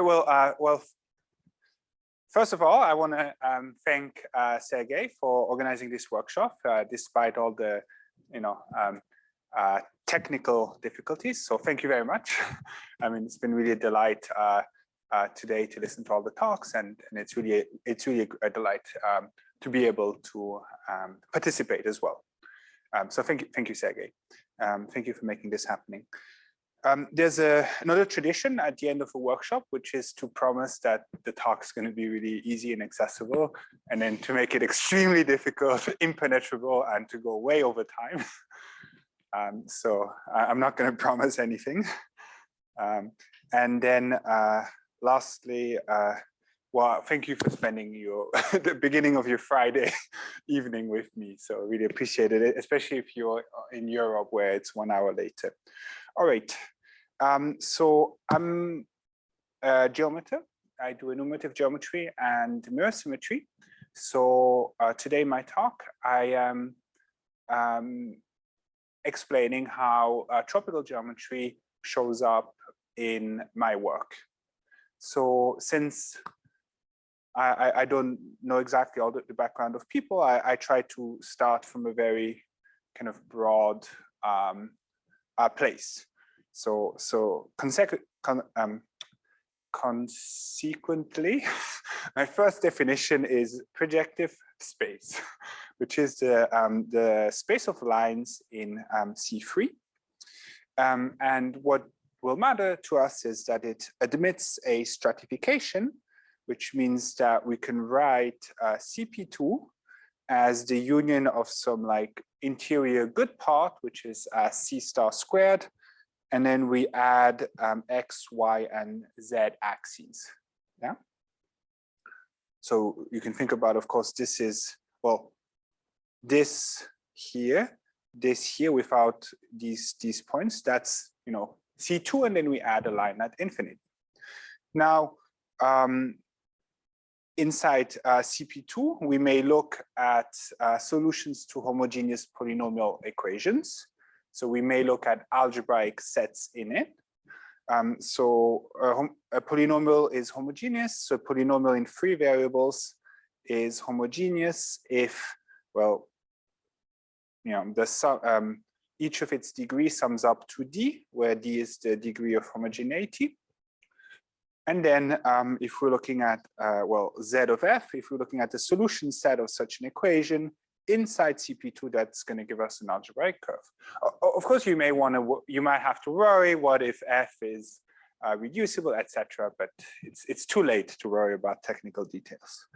Well, first of all, I want to thank Sergey for organizing this workshop, despite all the, technical difficulties. So thank you very much. I mean, it's been really a delight today to listen to all the talks, and it's really a delight to be able to participate as well. So thank you, Sergey. Thank you for making this happening. There's another tradition at the end of a workshop, which is to promise that the talk is going to be really easy and accessible, and then to make it extremely difficult, impenetrable, and to go way over time. So I'm not going to promise anything. And then lastly, well, thank you for spending the beginning of your Friday evening with me. So really appreciated it, especially if you're in Europe where it's 1 hour later. All right. So I'm a geometer. I do enumerative geometry and mirror symmetry. So today my talk, I am explaining how tropical geometry shows up in my work. So since I don't know exactly all the background of people, I try to start from a very kind of broad place. So consequently, my first definition is projective space, which is the space of lines in C3. And what will matter to us is that it admits a stratification, which means that we can write CP2 as the union of some like interior good part, which is C star squared, and then we add X, Y, and Z axes. Yeah. So you can think about, of course, this is, well, this here without these points, that's, C2, and then we add a line at infinity. Now, inside CP2, we may look at solutions to homogeneous polynomial equations. So we may look at algebraic sets in it. So a polynomial is homogeneous. So a polynomial in 3 variables is homogeneous if, well, each of its degrees sums up to D, where D is the degree of homogeneity. And then if we're looking at, well, Z of F, if we're looking at the solution set of such an equation inside CP2, that's going to give us an algebraic curve. Of course, you might have to worry, what if F is reducible, etc. But it's too late to worry about technical details.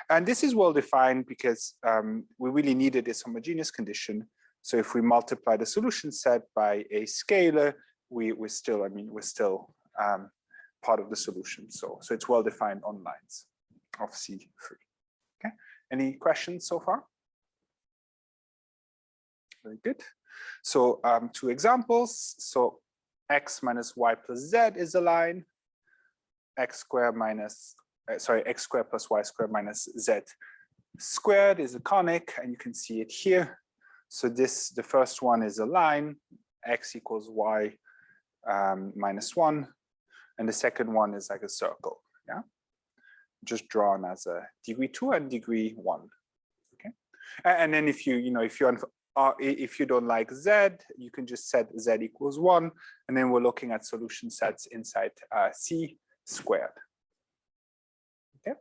And this is well defined because we really needed this homogeneous condition. So if we multiply the solution set by a scalar, we're still part of the solution. So it's well defined on lines of C3. Okay. Any questions so far? Very good. So 2 examples. So X minus Y plus Z is a line. X squared plus Y squared minus Z squared is a conic, and you can see it here. So the first one is a line, X equals Y minus 1. And the second one is like a circle, yeah, just drawn as a degree 2 and degree 1. Okay, and then if you don't like Z, you can just set Z equals 1, and then we're looking at solution sets inside C squared. Okay.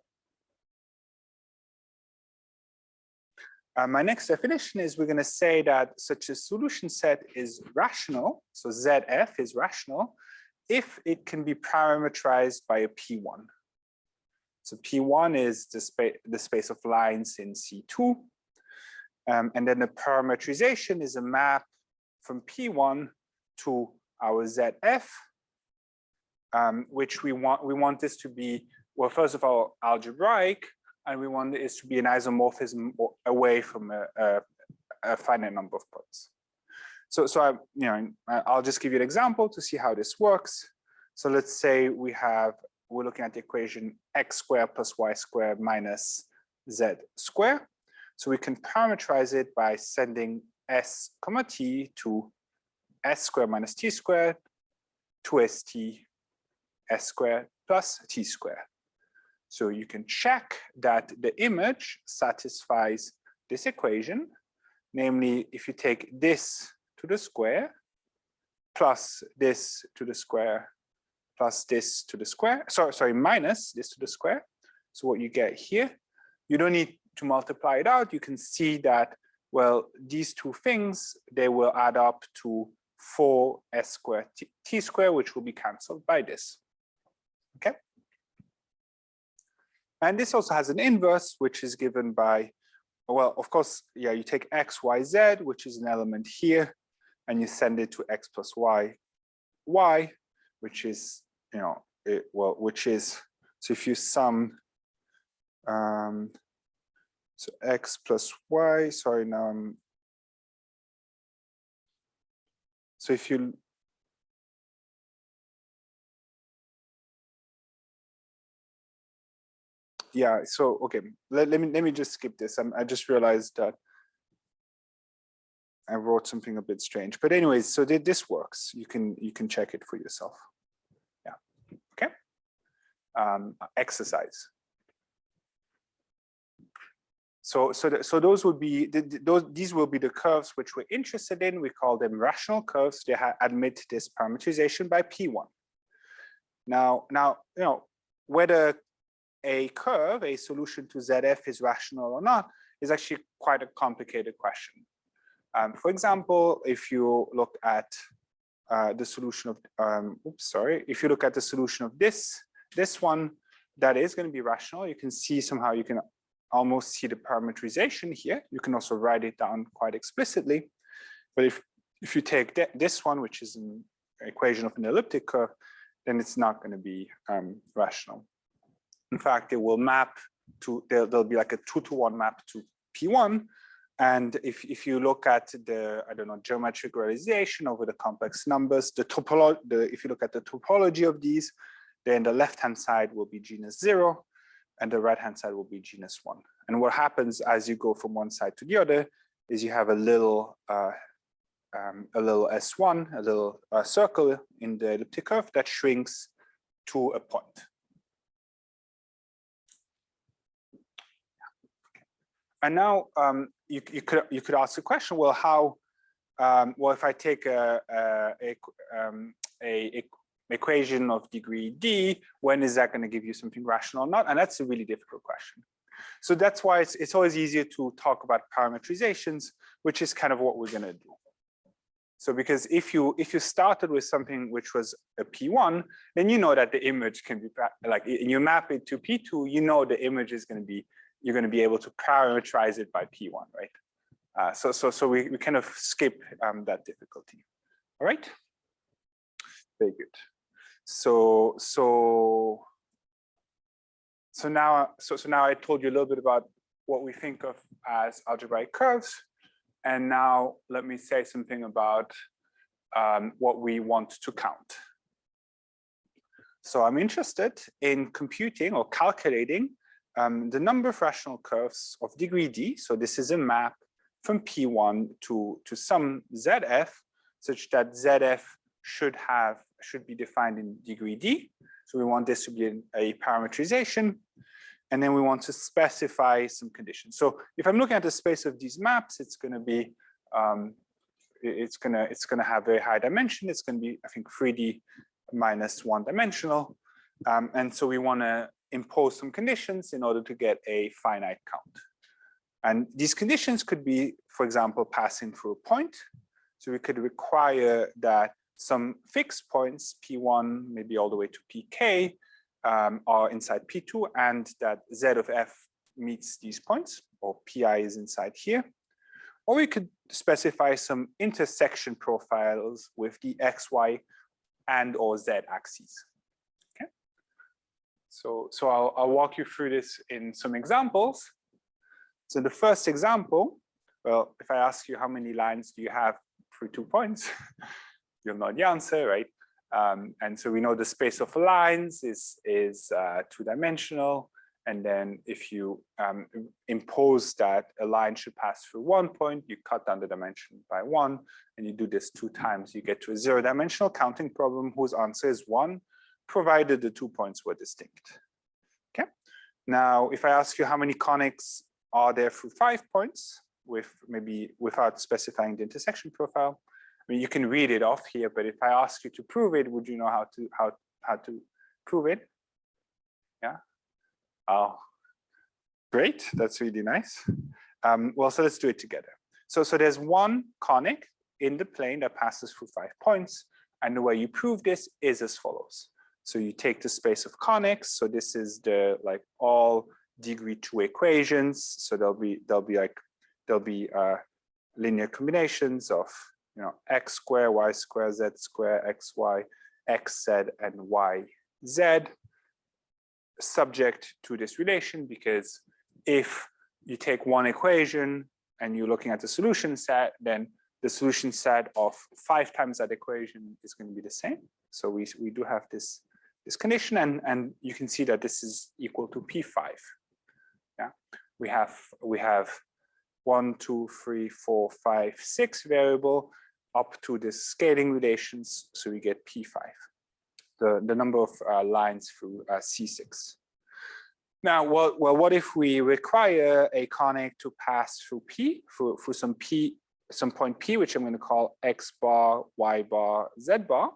My next definition is we're going to say that such a solution set is rational. So ZF is rational if it can be parametrized by a P1. So P1 is the space of lines in C2. And then the parametrization is a map from P1 to our ZF, which we want this to be, well, first of all, algebraic, and we want this to be an isomorphism away from a finite number of points. So I'll just give you an example to see how this works. So let's say we're looking at the equation X squared plus Y squared minus Z squared. So we can parameterize it by sending S comma T to S squared minus T squared to ST S squared plus t squared. So you can check that the image satisfies this equation, namely if you take this to the square plus this to the square plus this to the square, sorry, minus this to the square. So what you get here, you don't need to multiply it out. You can see that, well, these two things, they will add up to 4s squared t squared, which will be canceled by this. Okay. And this also has an inverse, which is given by, well, of course, yeah, you take x, y, z, which is an element here, and you send it to x plus y, y, which is, you know, which is, so if you sum, so x plus y, sorry, now so if you, yeah, so okay, let me just skip this. I just realized that I wrote something a bit strange, but anyways, so this works. You can check it for yourself. Yeah, okay. Exercise. So those would be these will be the curves which we're interested in. We call them rational curves. They admit this parameterization by P1. Now you know whether a curve, a solution to ZF is rational or not is actually quite a complicated question. For example, if you look at the solution of, if you look at the solution of this one, that is going to be rational. You can see somehow, you can almost see the parameterization here. You can also write it down quite explicitly. But if you take this one, which is an equation of an elliptic curve, then it's not going to be rational. In fact, it will map to, there'll be like a 2-to-1 map to P1. And if you look at the, I don't know, geometric realization over the complex numbers, if you look at the topology of these, then the left-hand side will be genus 0, and the right-hand side will be genus 1. And what happens as you go from one side to the other is you have a little S1, a little circle in the elliptic curve that shrinks to a point. And now you could ask the question, well, how? Well, if I take a equation of degree d, when is that going to give you something rational or not? And that's a really difficult question. So that's why it's always easier to talk about parametrizations, which is kind of what we're going to do. So because if you started with something which was a P1, then you know that the image can be like, and you map it to P2, you know the image is going to be, you're going to be able to parameterize it by P1, right? So we kind of skip that difficulty. All right. Very good. So now I told you a little bit about what we think of as algebraic curves, and now let me say something about what we want to count. So I'm interested in computing or calculating the number of rational curves of degree d. So this is a map from P1 to some ZF, such that ZF should be defined in degree d. So we want this to be a parameterization, and then we want to specify some conditions. So if I'm looking at the space of these maps, it's going to be it's going to have very high dimension. It's going to be, I think, 3D minus 1 dimensional, and so we want to impose some conditions in order to get a finite count. And these conditions could be, for example, passing through a point. So we could require that some fixed points, P1, maybe all the way to Pk, are inside P2, and that Z of f meets these points, or Pi is inside here. Or we could specify some intersection profiles with the x, y, and or z axes. Okay. So I'll walk you through this in some examples. So the first example, well, if I ask you how many lines do you have through 2 points, you'll know the answer, right? And so we know the space of lines is 2-dimensional. And then if you impose that a line should pass through 1 point, you cut down the dimension by 1, and you do this 2 times, you get to a 0-dimensional counting problem whose answer is 1, provided the 2 points were distinct. Okay. Now, if I ask you how many conics are there through 5 points, with maybe without specifying the intersection profile, I mean, you can read it off here, but if I ask you to prove it, would you know how to prove it? Yeah. Oh, great. That's really nice. Well, so let's do it together. So there's one conic in the plane that passes through 5 points, and the way you prove this is as follows. So you take the space of conics. So this is the like all degree 2 equations. So there'll be linear combinations of x squared, y squared, z squared, xy, xz, and yz, subject to this relation, because if you take one equation and you're looking at the solution set, then the solution set of 5 times that equation is going to be the same. So we do have this condition, and you can see that this is equal to P5. Yeah, we have 1, 2, 3, 4, 5, 6 variable up to the scaling relations, so we get P5, the number of lines through C6. Now, well, what if we require a conic to pass through P, through some point P, which I'm going to call X bar, Y bar, Z bar?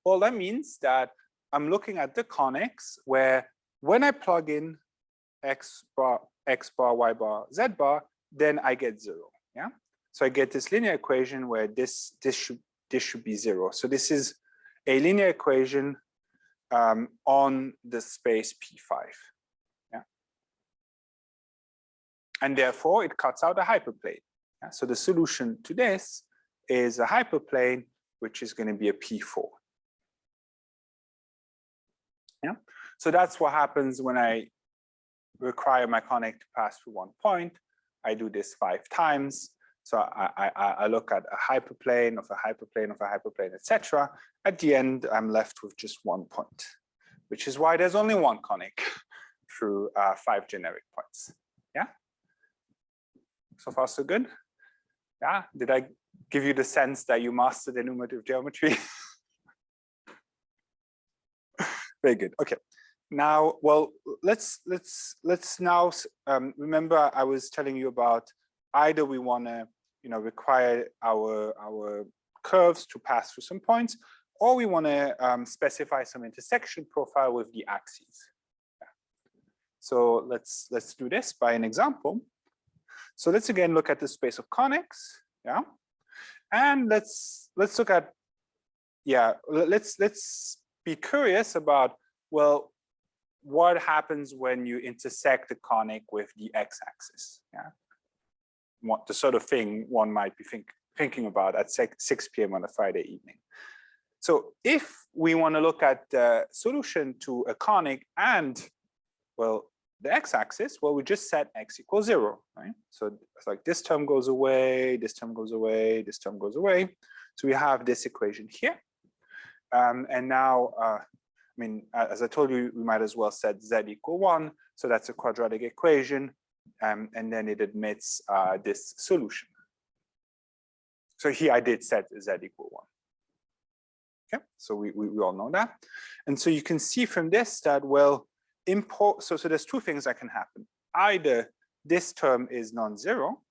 Well, that means that I'm looking at the conics where when I plug in X bar, Y bar, Z bar, then I get 0. Yeah. So I get this linear equation where this should be 0. So this is a linear equation on the space P5. Yeah. And therefore it cuts out a hyperplane. Yeah? So the solution to this is a hyperplane, which is going to be a P4. Yeah. So that's what happens when I require my conic to pass through one point. I do this 5 times. So I look at a hyperplane of a hyperplane of a hyperplane, etc. At the end, I'm left with just 1 point, which is why there's only one conic through 5 generic points. Yeah. So far, so good. Yeah. Did I give you the sense that you mastered enumerative geometry? Very good. Okay. Now, well, let's now remember I was telling you about either we want to require our curves to pass through some points, or we want to specify some intersection profile with the axes. Yeah. So let's do this by an example. So let's again look at the space of conics. Yeah. And let's look at, yeah, let's be curious about, well, what happens when you intersect the conic with the x-axis? Yeah, what the sort of thing one might be thinking about at 6 p.m. on a Friday evening. So if we want to look at the solution to a conic and, well, the x-axis, well, we just set x equals 0, right? So it's like this term goes away, this term goes away, this term goes away. So we have this equation here. And now, I mean, as I told you, we might as well set z equal 1. So that's a quadratic equation. And then it admits this solution. So here I did set z equal 1. Okay, so we all know that. And so you can see from this that, well, so there's 2 things that can happen. Either this term is non-zero,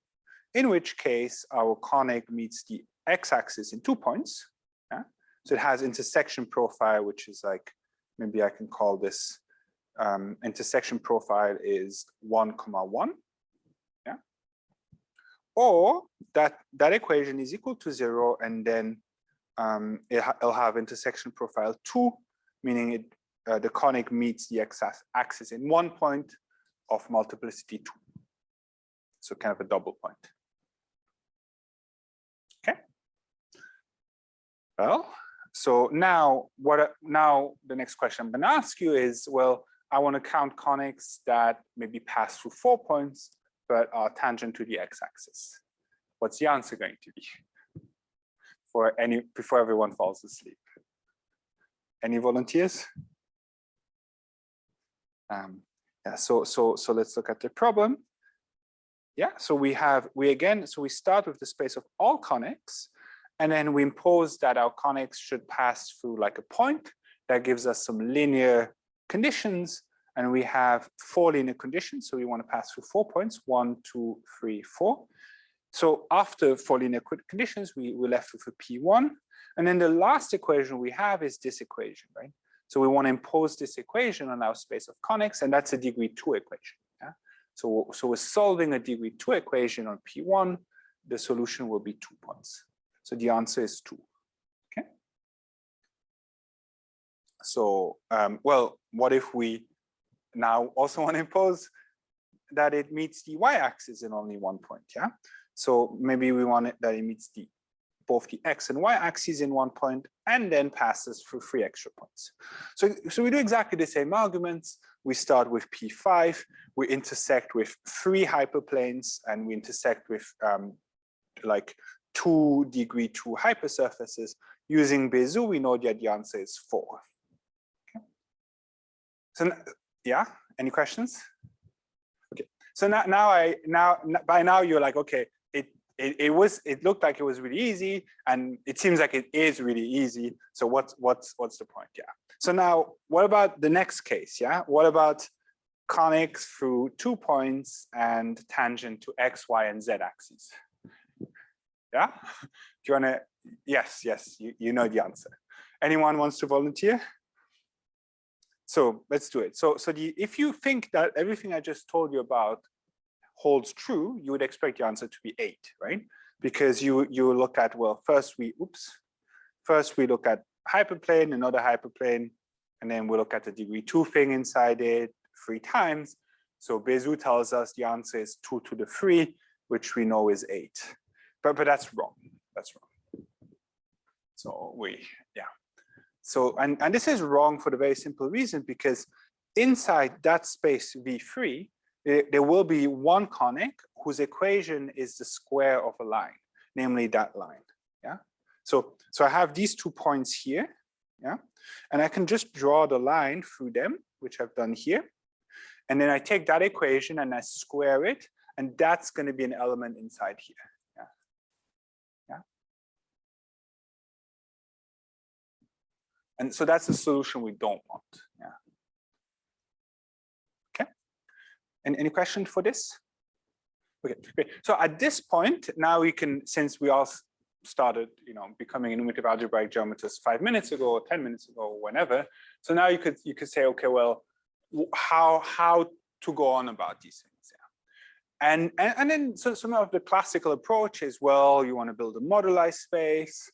in which case our conic meets the x-axis in 2 points. Yeah? So it has intersection profile, which is like, maybe I can call this intersection profile is 1, 1. Yeah. Or that equation is equal to 0, and then it'll have intersection profile 2, meaning the conic meets the x-axis in 1 point of multiplicity 2. So kind of a double point. Okay. Well, so now the next question I'm going to ask you is, well, I want to count conics that maybe pass through 4 points but are tangent to the x-axis. What's the answer going to be before everyone falls asleep? Any volunteers? Yeah, so let's look at the problem. Yeah, so we start with the space of all conics, and then we impose that our conics should pass through like a point, that gives us some linear conditions, and we have 4 linear conditions. So we want to pass through 4 points, 1, 2, 3, 4. So after 4 linear conditions, we're left with a P1. And then the last equation we have is this equation, right? So we want to impose this equation on our space of conics, and that's a degree 2 equation. Yeah? So we're solving a degree 2 equation on P1. The solution will be 2 points. So the answer is 2. Okay. So, well, what if we now also want to impose that it meets the y-axis in only 1 point? Yeah. So maybe we want it that it meets both the x and y axes in 1 point, and then passes through 3 extra points. So we do exactly the same arguments. We start with P5, we intersect with 3 hyperplanes, and we intersect with like 2 degree 2 hypersurfaces. Using Bezout, we know that the answer is 4. Okay. So yeah, any questions? Okay. So by now you're like, okay, it looked like it was really easy, and it seems like it is really easy. So what's the point? Yeah. So now, what about the next case? Yeah. What about conics through 2 points and tangent to x, y, and z axes? Yeah. Do you want to? Yes. You know the answer. Anyone wants to volunteer? So let's do it. So if you think that everything I just told you about holds true, you would expect the answer to be 8, right? Because you look at, well, first we look at hyperplane, another hyperplane, and then we look at the degree 2 thing inside it 3 times. So Bezout tells us the answer is 2 to the 3, which we know is 8. But that's wrong. That's wrong. So So and this is wrong for the very simple reason, because inside that space V3, there will be one conic whose equation is the square of a line, namely that line. Yeah. So I have these 2 points here. Yeah. And I can just draw the line through them, which I've done here. And then I take that equation and I square it, and that's going to be an element inside here. Yeah. Yeah. And so that's the solution we don't want. Yeah. Okay. And any questions for this? Okay, great. So at this point, now we can, since we all started, becoming enumerative algebraic geometers 5 minutes ago, or 10 minutes ago, or whenever. So now you could say, okay, well, how to go on about these things? Yeah. And then so some of the classical approach is, well, you want to build a moduli space.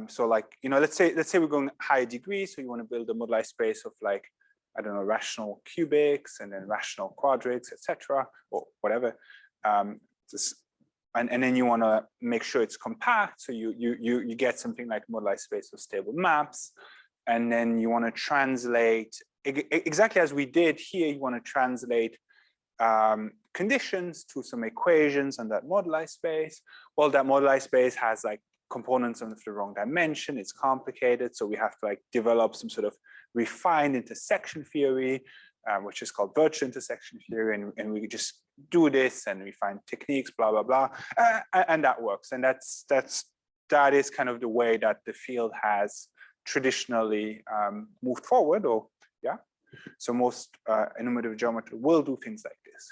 So like, let's say we're going higher degree, so you want to build a moduli space of like, I don't know, rational cubics and then rational quadrics, etc., or whatever. And then you want to make sure it's compact, so you get something like moduli space of stable maps, and then you want to translate exactly as we did here. You want to translate conditions to some equations on that moduli space. Well, that moduli space has like components of the wrong dimension. It's complicated, so we have to like develop some sort of refined intersection theory, which is called virtual intersection theory, and we just do this and we find techniques, blah blah blah, and that works. And that is kind of the way that the field has traditionally moved forward. Or yeah, so most enumerative geometry will do things like this.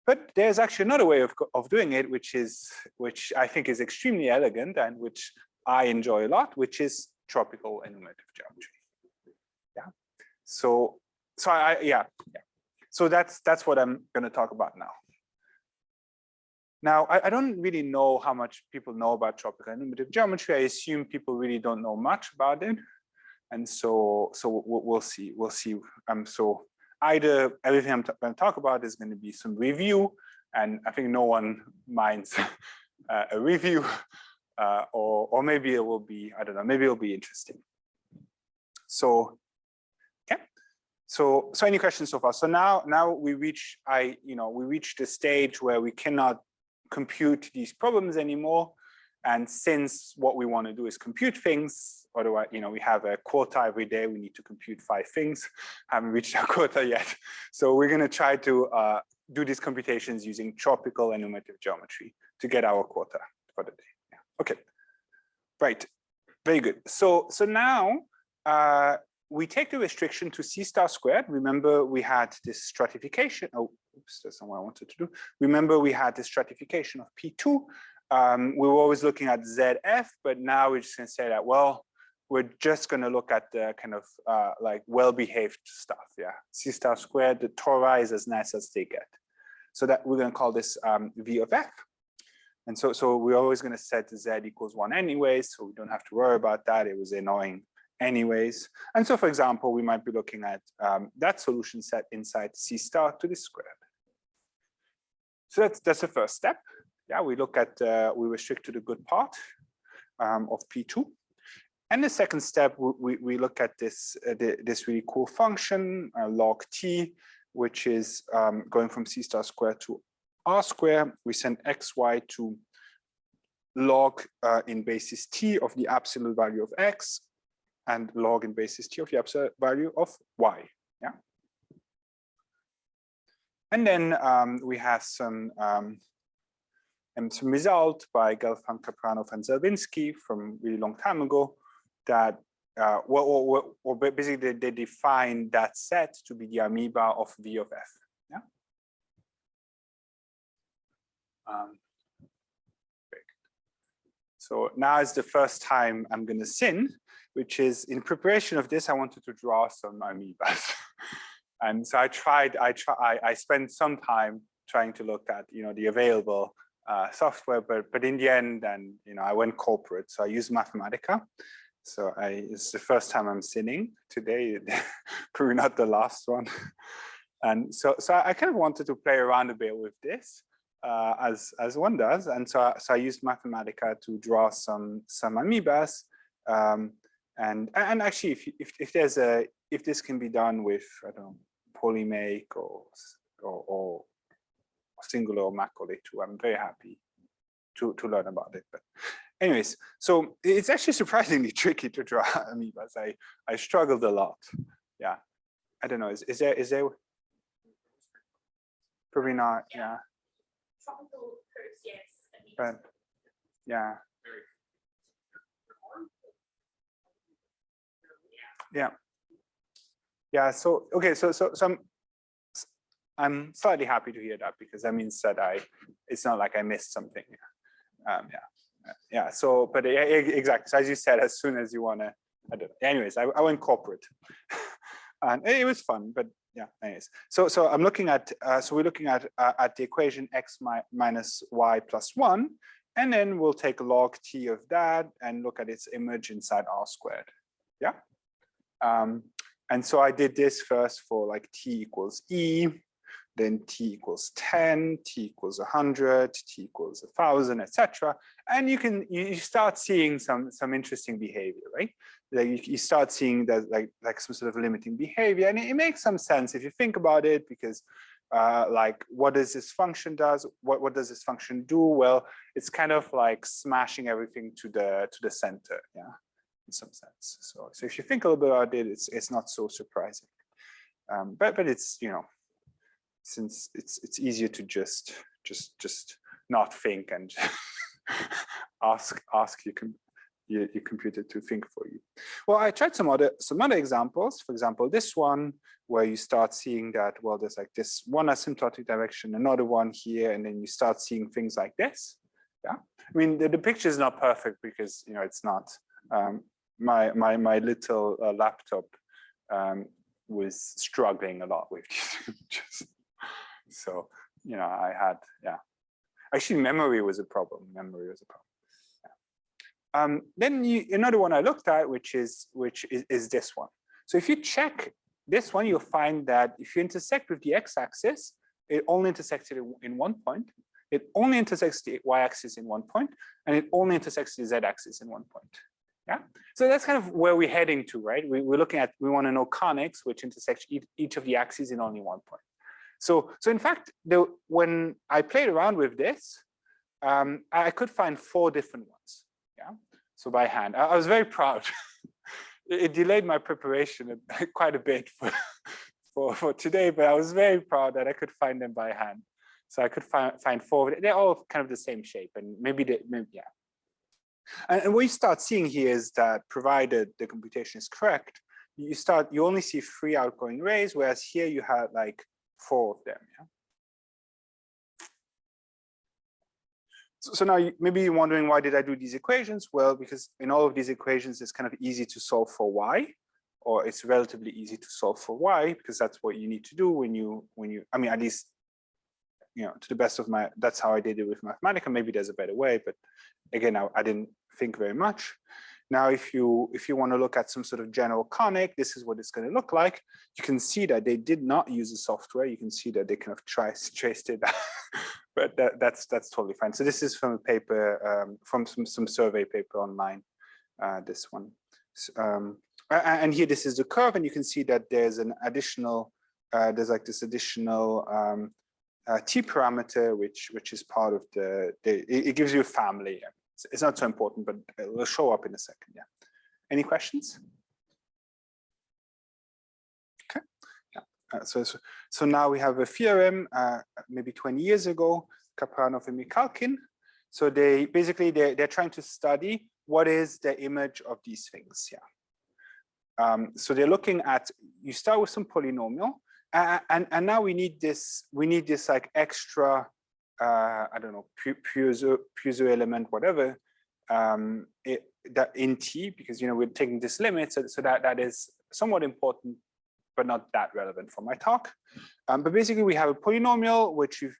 But there's actually another way of doing it, which I think is extremely elegant and which I enjoy a lot, which is tropical enumerative geometry. Yeah. So that's what I'm going to talk about now. Now, I don't really know how much people know about tropical enumerative geometry. I assume people really don't know much about it, and so we'll see. So either everything I'm going to talk about is going to be some review, and I think no one minds a review, or maybe it will be, I don't know, maybe it'll be interesting. So, okay. So any questions so far? So now we reach the stage where we cannot compute these problems anymore. And since what we want to do is compute things, otherwise, we have a quota every day, we need to compute 5 things. Haven't reached our quota yet. So we're going to try to do these computations using tropical enumerative geometry to get our quota for the day. Yeah. Okay, right, very good. So now we take the restriction to C star squared. Remember, we had this stratification. Oh, oops, that's not what I wanted to do. Remember, we had this stratification of P2. We were always looking at ZF, but now we're just going to say that, well, we're just going to look at the kind of like well-behaved stuff. Yeah, C star squared, the tori is as nice as they get. So that we're going to call this V of F. And so we're always going to set Z equals 1 anyways, so we don't have to worry about that. It was annoying anyways. And so, for example, we might be looking at that solution set inside C star to the squared. So that's the first step. Yeah, we look at, we restrict to the good part of P2. And the second step, we look at this, this really cool function, log t, which is going from C star squared to R squared. We send xy to log in basis t of the absolute value of x, and log in basis t of the absolute value of y. Yeah. And then we have some result by Gelfand, Capranov, and Zelwinski from a really long time ago that, or basically they define that set to be the amoeba of V of F. Yeah. So now is the first time I'm going to sin, which is in preparation of this, I wanted to draw some amoebas. And so I spent some time trying to look at, the available software, but in the end, then, I went corporate. So I used Mathematica. So it's the first time I'm sinning today, probably not the last one. And so I kind of wanted to play around a bit with this, as one does. And so I used Mathematica to draw some amoebas. And actually, if this can be done with, I don't know, Polymake or Singular or Macaulay too, I'm very happy to learn about it. But anyways, so it's actually surprisingly tricky to draw amoebas. I struggled a lot. Yeah, I don't know. Is there? Probably not. Yeah. Tropical curves, yes. But yeah. Yeah. Yeah. So okay. So I'm slightly happy to hear that, because that means that it's not like I missed something. Yeah. So, but exactly. So as you said, as soon as you want to, I don't know. Anyways, I went corporate, and it was fun. But yeah. Anyways, so I'm looking at. So we're looking at the equation x minus y plus 1, and then we'll take log t of that and look at its image inside R squared. Yeah. And so I did this first for like t equals e, then t equals 10, t equals 100, t equals 1,000, etc. And you start seeing some interesting behavior, right? Like you start seeing that like some sort of limiting behavior, and it makes some sense if you think about it, because like what does this function does? What does this function do? Well, it's kind of like smashing everything to the center, yeah, in some sense. So if you think a little bit about it, it's not so surprising. But it's, since it's easier to just not think and ask your computer to think for you. Well, I tried some other examples. For example, this one where you start seeing that, well, there's like this one asymptotic direction, another one here, and then you start seeing things like this. Yeah, I mean the picture is not perfect because it's not. My little laptop was struggling a lot with these images. So, I had, yeah. Actually, memory was a problem. Yeah. Then another one I looked at, which is this one. So if you check this one, you'll find that if you intersect with the x-axis, it only intersects it in one point. It only intersects the y-axis in one point, and it only intersects the z-axis in one point. Yeah, so that's kind of where we're heading to, right? We're looking at, we want to know conics, which intersect each of the axes in only one point. So in fact, when I played around with this, I could find 4 different ones. Yeah, so by hand, I was very proud. It delayed my preparation quite a bit for today, but I was very proud that I could find them by hand. So I could find 4. They're all kind of the same shape, and maybe yeah. And what you start seeing here is that provided the computation is correct, you only see 3 outgoing rays, whereas here you had like 4 of them. Yeah? So now maybe you're wondering, why did I do these equations? Well, because in all of these equations, it's kind of easy to solve for y, or it's relatively easy to solve for y, because that's what you need to do when you, I mean, at least, you know, to the best of my, that's how I did it with Mathematica. Maybe there's a better way, but again, I didn't think very much. Now, if you want to look at some sort of general conic, this is what it's going to look like. You can see that they did not use the software. You can see that they kind of traced it, but that's totally fine. So this is from a paper, from some survey paper online, this one. And here, this is the curve, and you can see that there's an additional, there's like this additional t parameter, which is part of it gives you a family. It's not so important, but it will show up in a second. Yeah. Any questions? Okay. Yeah. So now we have a theorem, maybe 20 years ago, Kapranov and Mikhalkin. So they're trying to study what is the image of these things. Yeah. So they're looking at, you start with some polynomial, and now we need this like extra, I don't know, piezo element, whatever, that in T, because, you know, we're taking this limit, so that is somewhat important, but not that relevant for my talk. But basically, we have a polynomial, which you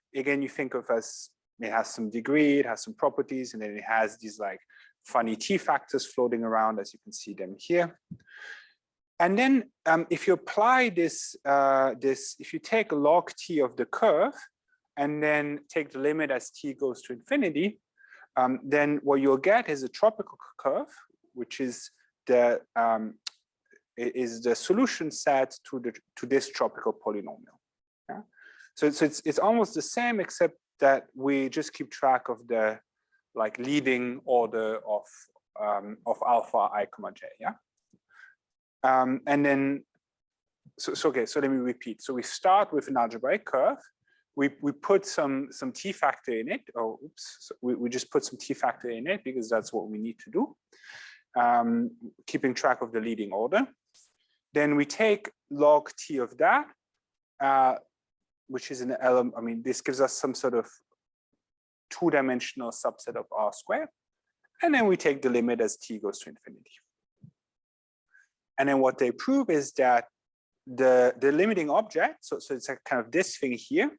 think of as, it has some degree, it has some properties, and then it has these like funny T factors floating around, as you can see them here. And then if you apply this, if you take log T of the curve, and then take the limit as T goes to infinity, then what you'll get is a tropical curve, which is the solution set to this tropical polynomial. Yeah? So it's almost the same, except that we just keep track of the like leading order of alpha I comma j. Yeah. And then okay. So let me repeat. So we start with an algebraic curve. We put some T factor in it, or oops, so we just put some T factor in it because that's what we need to do, keeping track of the leading order. Then we take log T of that, which is an element, I mean, this gives us some sort of 2-dimensional subset of R squared. And then we take the limit as T goes to infinity. And then what they prove is that the limiting object, so it's a kind of this thing here,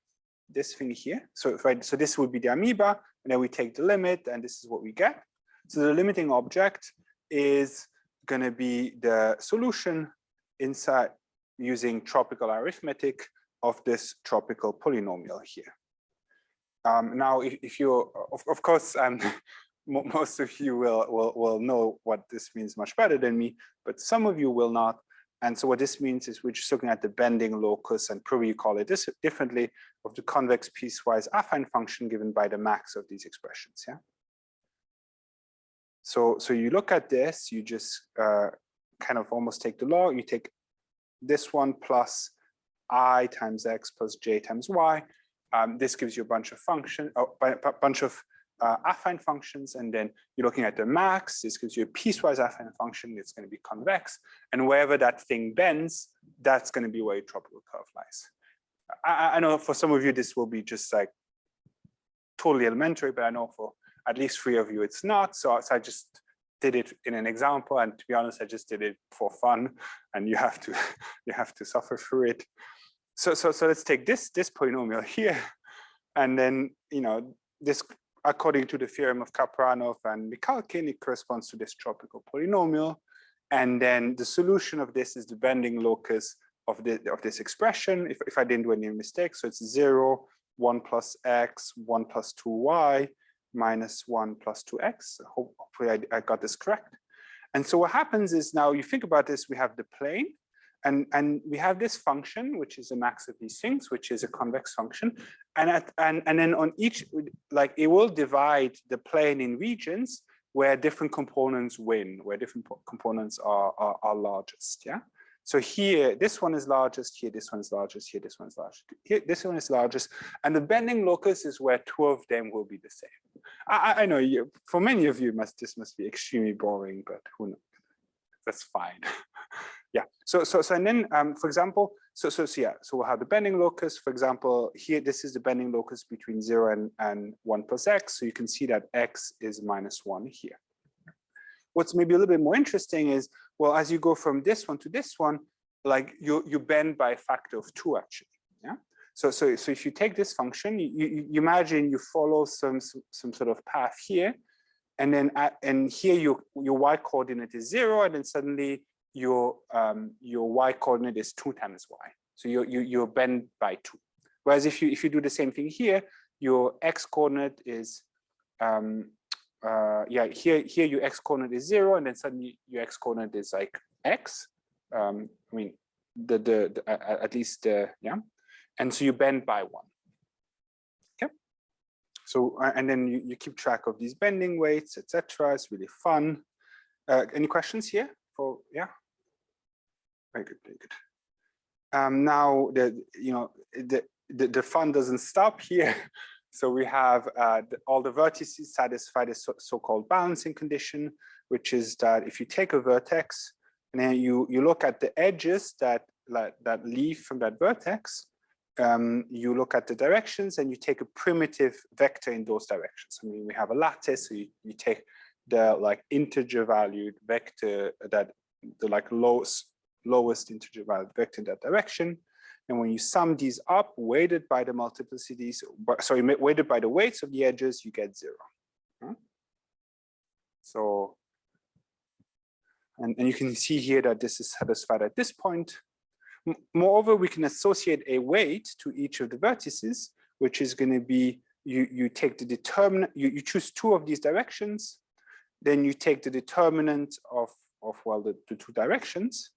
So so this would be the amoeba, and then we take the limit, and this is what we get. So the limiting object is going to be the solution inside using tropical arithmetic of this tropical polynomial here. Now, if you, of course, most of you will know what this means much better than me, but some of you will not. And so what this means is we're just looking at the bending locus, and probably you call it this differently, of the convex piecewise affine function given by the max of these expressions. Yeah. So you look at this, you just kind of almost take the log. You take this one plus I times x plus j times y. This gives you a bunch of affine functions, and then you're looking at the max. This gives you a piecewise affine function. It's going to be convex, and wherever that thing bends, that's going to be where your tropical curve lies. I know for some of you this will be just like totally elementary, but I know for at least 3 of you it's not. So I just did it in an example, and to be honest, I just did it for fun, and you have to suffer through it. So let's take this polynomial here, and then, you know, this, according to the theorem of Kapranov and Mikhalkin, it corresponds to this tropical polynomial. And then the solution of this is the bending locus of this expression, if I didn't do any mistakes. So it's 0, 1 plus x, 1 plus 2y, minus 1 plus 2x. Hopefully I got this correct. And so what happens is, now you think about this, we have the plane, and we have this function, which is a max of these things, which is a convex function. And then on each, like, it will divide the plane in regions where different components win, where different components are largest. Yeah. So here, this one is largest, here, this one is largest, here, this one is largest, here, this one is largest. And the bending locus is where two of them will be the same. I know for many of you, this must be extremely boring, but who knows? That's fine. Yeah. So and then, for example, so we'll have the bending locus. For example, here, this is the bending locus between 0 and 1 plus x. So you can see that x is -1 here. What's maybe a little bit more interesting is, well, as you go from this one to this one, like you bend by a factor of 2 actually. Yeah. So if you take this function, you imagine you follow some sort of path here, and then and here your y coordinate is 0, and then suddenly your y coordinate is 2 times y. So you're bent by 2. Whereas if you do the same thing here, your x coordinate is yeah, here your x coordinate is 0, and then suddenly your x coordinate is like x. I mean at least yeah, and so you bend by 1. Okay. So and then you keep track of these bending weights, etc. It's really fun. Any questions here? For yeah. Very good, very good. Now the fun doesn't stop here. So we have all the vertices satisfy the so-called balancing condition, which is that if you take a vertex and then you look at the edges that leave from that vertex, you look at the directions and you take a primitive vector in those directions. I mean, we have a lattice, so you take the like integer valued vector that the like lowest integer valued vector in that direction. And when you sum these up, weighted by the multiplicities, sorry, weighted by the weights of the edges, you get 0. So, and you can see here that this is satisfied at this point. Moreover, we can associate a weight to each of the vertices, which is going to be, you take the determinant, you choose 2 of these directions, then you take the determinant of well, the 2 directions,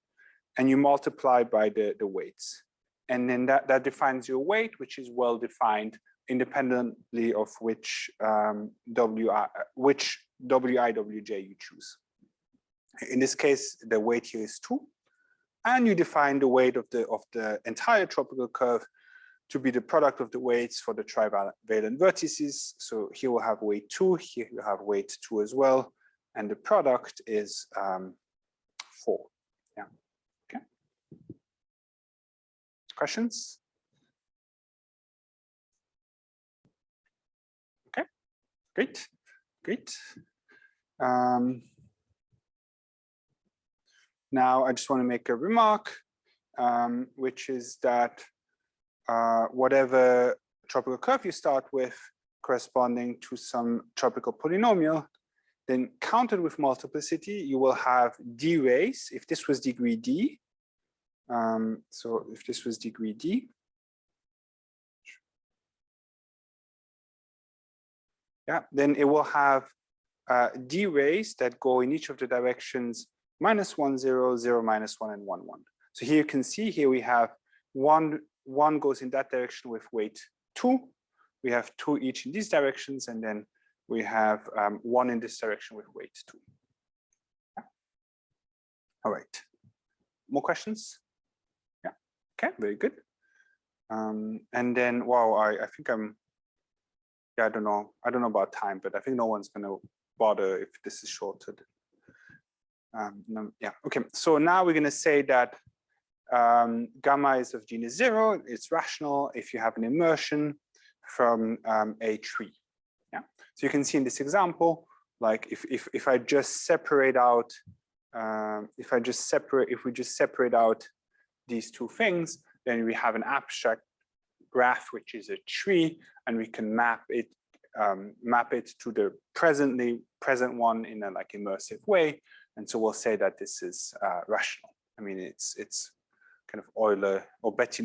and you multiply by the weights. And then that defines your weight, which is well defined independently of which wi, wj you choose. In this case, the weight here is 2, and you define the weight of the entire tropical curve to be the product of the weights for the trivalent vertices. So here we'll have weight 2, here you have weight 2 as well, and the product is 4. Yeah. Okay. Questions? Okay, great, great. Now I just want to make a remark, which is that whatever tropical curve you start with corresponding to some tropical polynomial, then counted with multiplicity, you will have d rays. If this was degree d, so if this was degree d, yeah, then it will have d rays that go in each of the directions -1, 0, 0, -1, and 1, 1. So here you can see here we have one goes in that direction with weight 2. We have 2 each in these directions, and then we have 1 in this direction with weight 2. Yeah. All right. More questions? Yeah. Okay. Very good. And then, wow, I think I'm. Yeah, I don't know about time, but I think no one's going to bother if this is shorted. No, yeah. Okay. So now we're going to say that gamma is of genus 0. It's rational if you have an immersion from a tree. Yeah. So you can see in this example, like if I just separate out, if we just separate out these 2 things, then we have an abstract graph, which is a tree, and we can map it to the present one in a like immersive way. And so we'll say that this is rational. I mean, it's kind of Euler or Betti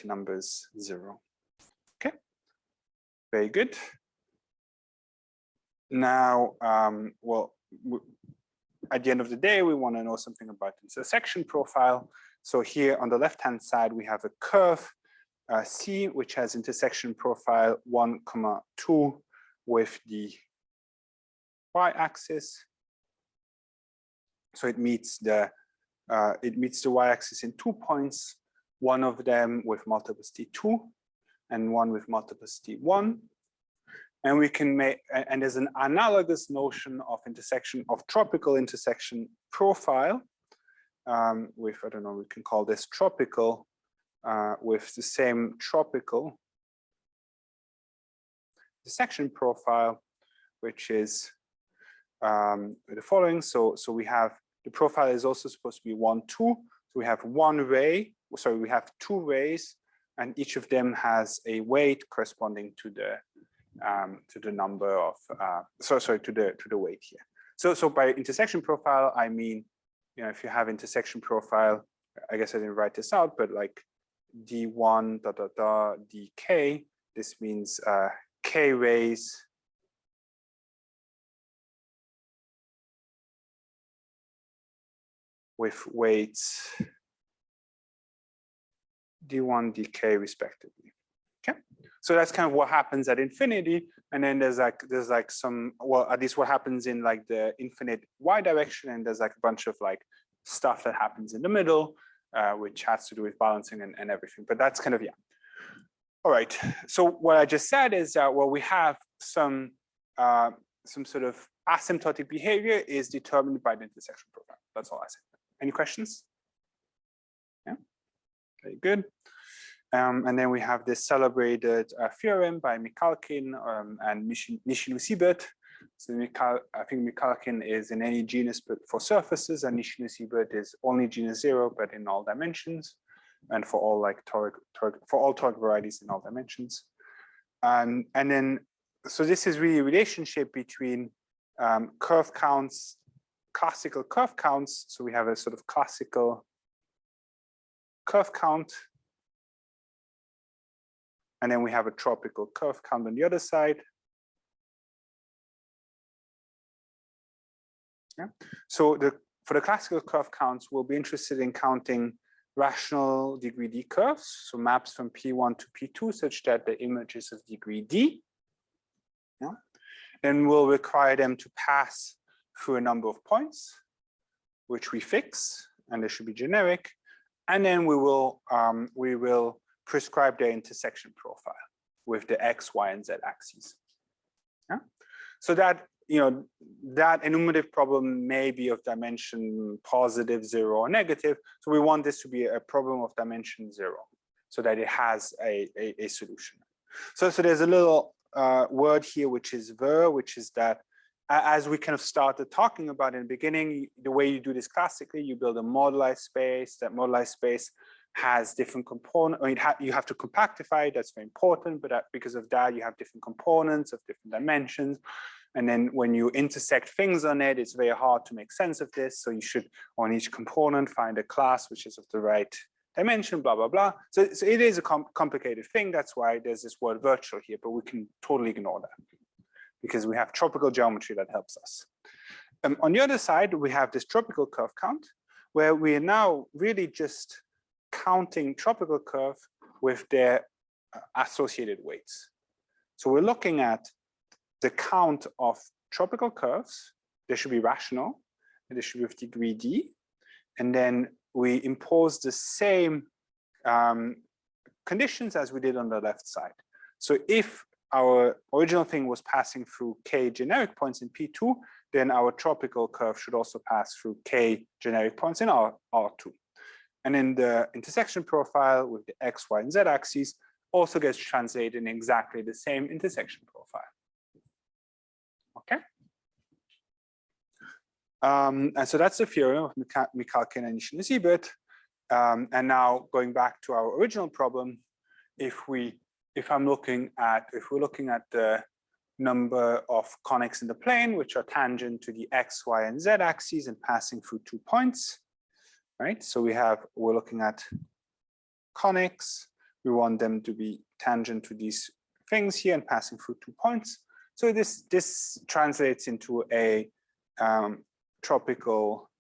numbers 0. Okay, very good. Now, well, at the end of the day, we want to know something about intersection profile. So here on the left-hand side, we have a curve C, which has intersection profile 1, 2 with the y-axis. So it meets the it meets the y-axis in 2 points, one of them with multiplicity 2 and one with multiplicity 1. And we can make, and there's an analogous notion of intersection, of tropical intersection profile with, I don't know, we can call this tropical, with the same tropical intersection profile, which is the following. So we have, the profile is also supposed to be 1, 2. So we have one ray, sorry, we have 2 rays, and each of them has a weight corresponding to the number of, sorry, to the weight here. So by intersection profile, I mean, you know, if you have intersection profile, I guess I didn't write this out, but like d1 dk, this means k rays with weights d1 dk respectively. Okay, so that's kind of what happens at infinity, and then there's like some, well, at least what happens in like the infinite y direction, and there's like a bunch of like stuff that happens in the middle, which has to do with balancing and everything. But that's kind of, yeah. All right. So what I just said is that, well, we have some sort of asymptotic behavior is determined by the intersection profile. That's all I said. Any questions? Yeah. Very good. And then we have this celebrated theorem by Michalkin and Nishinu-Siebert. So I think Michalkin is in any genus but for surfaces, and Nishinu-Siebert is only genus 0 but in all dimensions, and for all like toric varieties in all dimensions. And then, so this is really a relationship between curve counts, classical curve counts. So we have a sort of classical curve count, and then we have a tropical curve count on the other side. Yeah. So for the classical curve counts, we'll be interested in counting rational degree D curves, so maps from P1 to P2 such that the image is of degree D. Yeah. And we'll require them to pass through a number of points, which we fix, and they should be generic. And then we will prescribe their intersection profile with the X, Y, and Z axes. Yeah. So that, you know, that enumerative problem may be of dimension positive, 0, or negative. So we want this to be a problem of dimension 0, so that it has a solution. So there's a little word here, which is ver, which is that as we kind of started talking about in the beginning, the way you do this classically, you build a moduli space. That moduli space has different components. I mean, you have to compactify it. That's very important, but because of that, you have different components of different dimensions. And then when you intersect things on it, it's very hard to make sense of this. So you should, on each component, find a class which is of the right dimension, blah, blah, blah. So it is a complicated thing. That's why there's this word virtual here, but we can totally ignore that because we have tropical geometry that helps us. On the other side, we have this tropical curve count, where we are now really just counting tropical curve with their associated weights. So we're looking at the count of tropical curves. They should be rational, and they should be of degree D. And then we impose the same conditions as we did on the left side. So if our original thing was passing through K generic points in P2, then our tropical curve should also pass through K generic points in R2. And then the intersection profile with the X, Y, and Z axes also gets translated in exactly the same intersection profile. Okay. And so that's the theorem of Michalkin and Nishinu-Siebert. And now going back to our original problem, if we're looking at the number of conics in the plane, which are tangent to the X, Y, and Z axes and passing through 2 points, right? So we're looking at conics. We want them to be tangent to these things here and passing through 2 points. So this translates into a tropical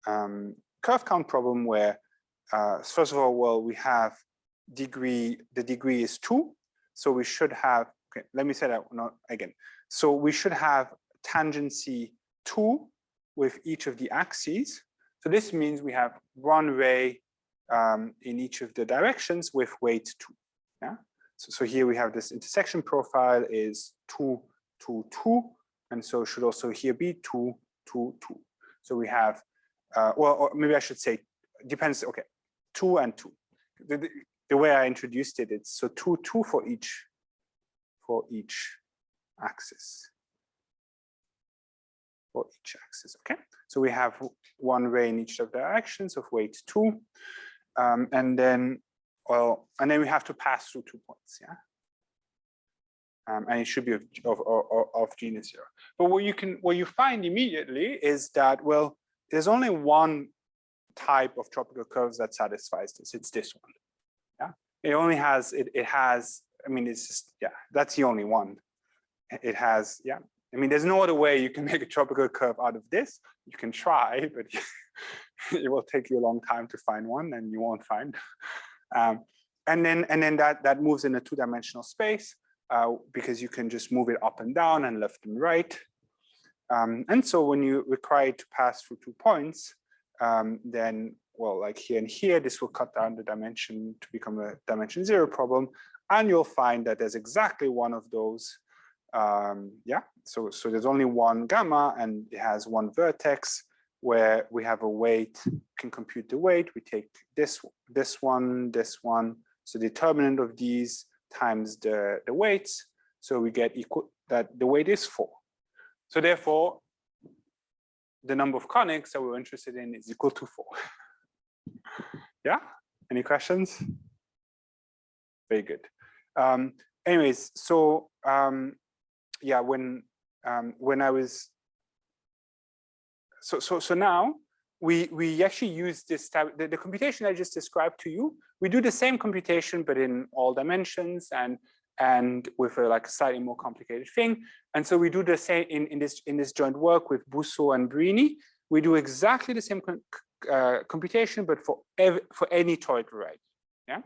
curve count problem where, first of all, well, we have the degree is 2. So we should have, okay, let me say that again. So we should have tangency 2 with each of the axes. So this means we have one ray in each of the directions with weight 2. Yeah. So here we have this intersection profile is 2, 2, 2, and so should also here be 2, 2, 2. So we have, well, or maybe I should say, depends. Okay, 2 and 2. The way I introduced it, it's so 2, 2 for each axis. For each axis. Okay. So we have one ray in each of the directions of weight 2, and then, well, and then we have to pass through 2 points. Yeah. And it should be of genus 0. But what you find immediately is that, well, there's only one type of tropical curves that satisfies this. It's this one. Yeah. It only has it has. I mean, it's just, yeah. That's the only one. It has, yeah. I mean, there's no other way you can make a tropical curve out of this. You can try, but it will take you a long time to find one, and you won't find. And then that moves in a 2-dimensional space because you can just move it up and down and left and right. And so when you require it to pass through 2 points, then, well, like here and here, this will cut down the dimension to become a dimension 0 problem, and you'll find that there's exactly one of those. Yeah, so there's only one gamma, and it has one vertex where we have a weight, can compute the weight. We take this one, so the determinant of these times the weights, so we get equal, that the weight is 4. So therefore, the number of conics that we're interested in is equal to 4. Yeah, any questions? Very good. Anyways, so yeah, when I was so now we actually use this type, the computation I just described to you. We do the same computation but in all dimensions and with like a slightly more complicated thing. And so we do the same in this joint work with Busso and Brini. We do exactly the same computation, but for any toric variety. Yeah.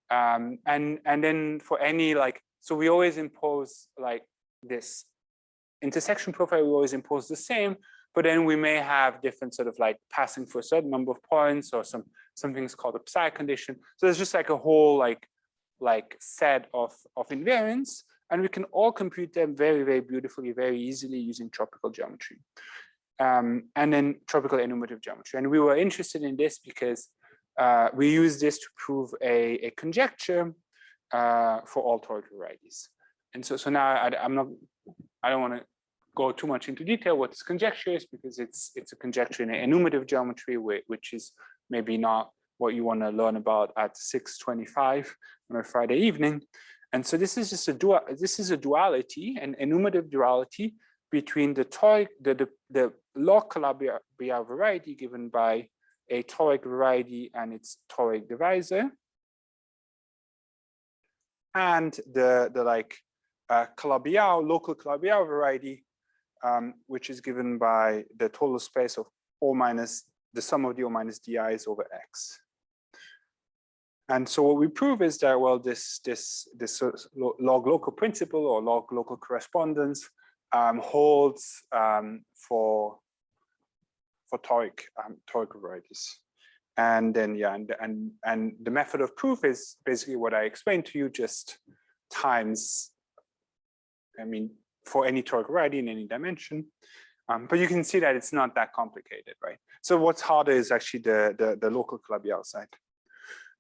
And then for any, like, so we always impose like this intersection profile, we always impose the same, but then we may have different sort of like passing for a certain number of points or some things called a psi condition. So there's just like a whole like set of invariants, and we can all compute them very, very beautifully, very easily using tropical geometry. And then tropical enumerative geometry. And we were interested in this because we use this to prove a conjecture for all toric varieties. And so now I don't want to go too much into detail what this conjecture is, because it's a conjecture in enumerative geometry, which is maybe not what you want to learn about at 6:25 on a Friday evening. And so this is just a duality, an enumerative duality between the toric, the log Calabi-Yau variety given by a toric variety and its toric divisor, and the like Calabi-Yau, local Calabi-Yau variety, which is given by the total space of O minus the sum of the O minus di's over X. And so what we prove is that, well, this log local principle or log local correspondence holds for toric varieties. And then, yeah, and the method of proof is basically what I explained to you, just times, I mean, for any toric variety in any dimension. But you can see that it's not that complicated, right? So what's harder is actually the local Calabi-Yau side.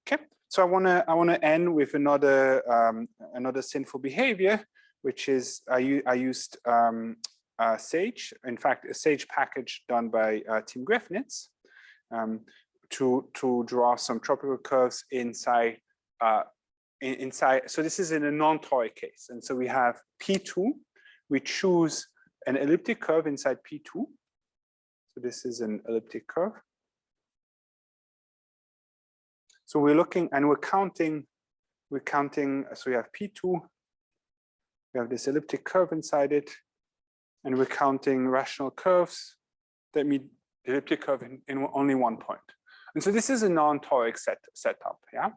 Okay, so I wanna end with another sinful behavior, which is I used Sage, in fact, a Sage package done by Tim Griffnitz, to draw some tropical curves inside. So this is in a non-toric case, and so we have P2. We choose an elliptic curve inside P2. So this is an elliptic curve. So we're looking and we're counting. So we have P2. We have this elliptic curve inside it, and we're counting rational curves that meet the elliptic curve in only one point. And so this is a non-toric setup, yeah,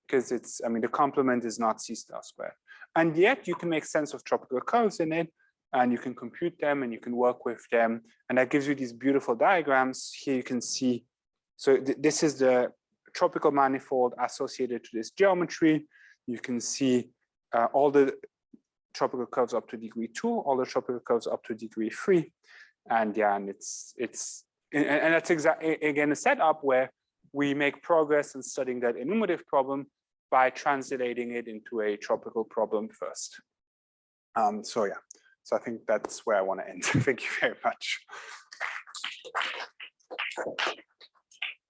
because it's, I mean, the complement is not C star squared, and yet you can make sense of tropical curves in it and you can compute them and you can work with them. And that gives you these beautiful diagrams. Here you can see, so this is the tropical manifold associated to this geometry. You can see all the tropical curves up to degree 2, all the tropical curves up to degree 3. And yeah, and and that's exactly, again, a setup where we make progress in studying that enumerative problem by translating it into a tropical problem first. So yeah, so I think that's where I want to end. Thank you very much.